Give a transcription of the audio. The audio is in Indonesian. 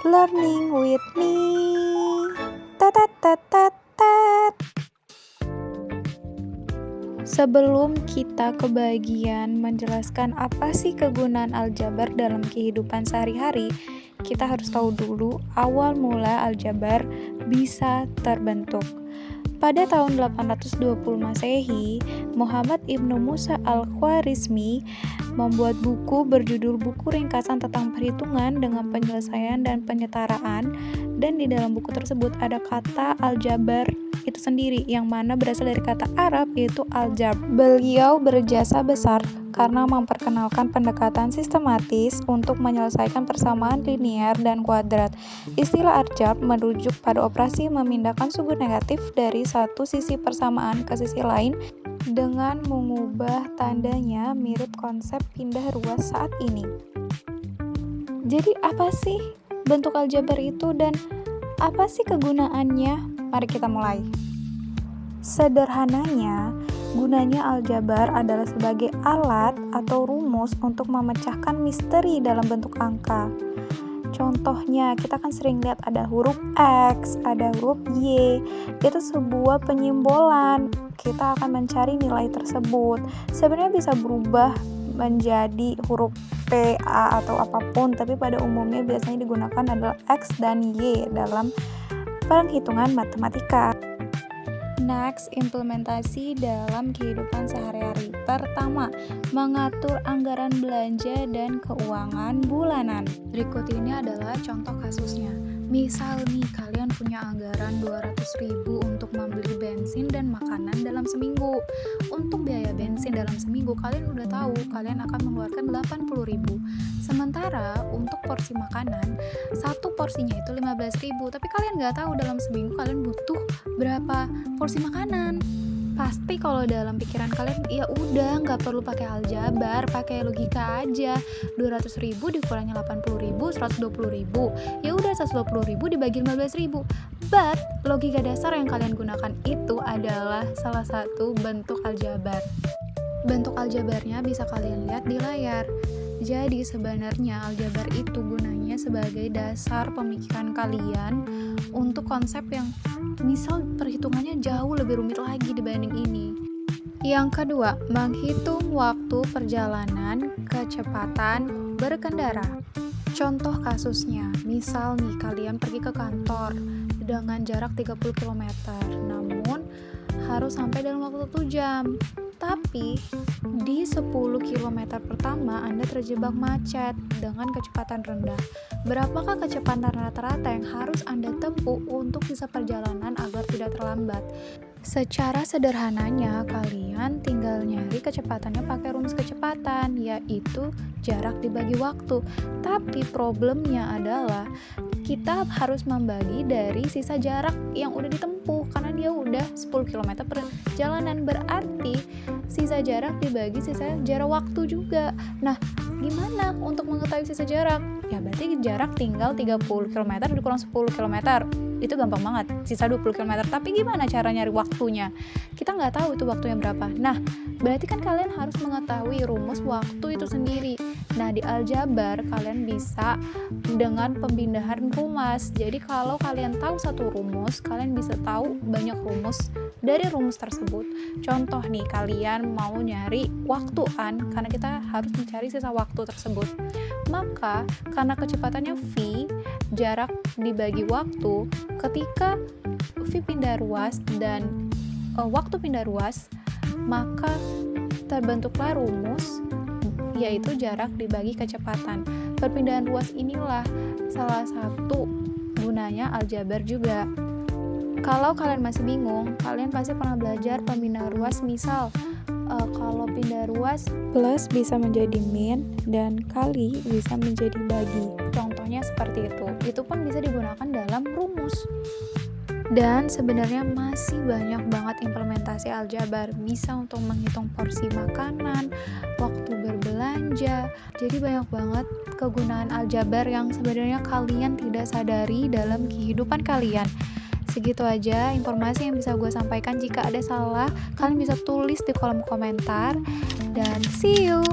Learning with me. Tat. Sebelum kita ke bagian menjelaskan apa sih kegunaan aljabar dalam kehidupan sehari-hari, kita harus tahu dulu awal mula aljabar bisa terbentuk. Pada tahun 820 Masehi, Muhammad Ibnu Musa Al-Khwarizmi membuat buku berjudul Buku Ringkasan tentang Perhitungan dengan Penyelesaian dan Penyetaraan, dan di dalam buku tersebut ada kata aljabar itu sendiri yang mana berasal dari kata Arab yaitu aljab. Beliau berjasa besar karena memperkenalkan pendekatan sistematis untuk menyelesaikan persamaan linear dan kuadrat. Istilah aljab merujuk pada operasi memindahkan sumbu negatif dari satu sisi persamaan ke sisi lain dengan mengubah tandanya mirip konsep pindah ruas saat ini. Jadi apa sih bentuk aljabar itu dan apa sih kegunaannya? Mari kita mulai. Sederhananya, gunanya aljabar adalah sebagai alat atau rumus untuk memecahkan misteri dalam bentuk angka. Contohnya, kita kan sering lihat ada huruf X, ada huruf Y. Itu sebuah penyimbolan. Kita akan mencari nilai tersebut. Sebenarnya bisa berubah menjadi huruf P, A, atau apapun, tapi pada umumnya biasanya digunakan adalah X dan Y dalam penghitungan matematika. Next, implementasi dalam kehidupan sehari-hari. Pertama, mengatur anggaran belanja dan keuangan bulanan. Berikut ini adalah contoh kasusnya. Misal nih, kalian punya anggaran 200.000 untuk membeli bensin dan makanan dalam seminggu. Untuk biaya bensin dalam seminggu, kalian udah tahu kalian akan mengeluarkan 80.000. Sementara untuk porsi makanan, satu porsinya itu 15.000, tapi kalian nggak tahu dalam seminggu kalian butuh berapa porsi makanan. Pasti kalau dalam pikiran kalian, ya udah nggak perlu pakai aljabar, pakai logika aja. 200.000 dikurangi 80.000, 120.000. Ya udah 120.000 dibagi 15.000. But logika dasar yang kalian gunakan itu adalah salah satu bentuk aljabar. Bentuk aljabarnya bisa kalian lihat di layar. Jadi sebenarnya aljabar itu gunanya sebagai dasar pemikiran kalian untuk konsep yang misal perhitungannya jauh lebih rumit lagi dibanding ini. Yang kedua, menghitung waktu perjalanan kecepatan berkendara. Contoh kasusnya, misal nih kalian pergi ke kantor dengan jarak 30 km, namun harus sampai dalam waktu 1 jam. Tapi di 10 km pertama Anda terjebak macet dengan kecepatan rendah. Berapakah kecepatan rata-rata yang harus Anda tempuh untuk bisa perjalanan agar tidak terlambat? Secara sederhananya, kalian tinggal nyari kecepatannya pakai rumus kecepatan, yaitu jarak dibagi waktu. Tapi problemnya adalah kita harus membagi dari sisa jarak yang udah ditempuh karena dia udah 10 km perjalanan, berarti sisa jarak dibagi sisa jarak waktu juga. Nah, gimana untuk mengetahui sisa jarak? Ya berarti jarak tinggal 30 km dikurang 10 km. Itu gampang banget, sisa 20 km. Tapi gimana cara nyari waktunya? Kita nggak tahu itu waktunya berapa. Nah, berarti kan kalian harus mengetahui rumus waktu itu sendiri. Nah, di aljabar kalian bisa dengan pemindahan rumus. Jadi kalau kalian tahu satu rumus, kalian bisa tahu banyak rumus dari rumus tersebut. Contoh nih, kalian mau nyari waktuan karena kita harus mencari sisa waktu tersebut. Maka karena kecepatannya V, jarak dibagi waktu, ketika V pindah ruas dan waktu pindah ruas, maka terbentuklah rumus yaitu jarak dibagi kecepatan. Perpindahan ruas inilah salah satu gunanya aljabar juga. Kalau kalian masih bingung, kalian pasti pernah belajar pemindahan ruas. Misal kalau pindah ruas, plus bisa menjadi min dan kali bisa menjadi bagi. Contohnya seperti itu. Itu pun bisa digunakan dalam rumus. Dan sebenarnya masih banyak banget implementasi aljabar. Bisa untuk menghitung porsi makanan, waktu berbelanja. Jadi banyak banget kegunaan aljabar yang sebenarnya kalian tidak sadari dalam kehidupan kalian. Segitu aja informasi yang bisa gue sampaikan. Jika ada salah, kalian bisa tulis di kolom komentar. Dan see you!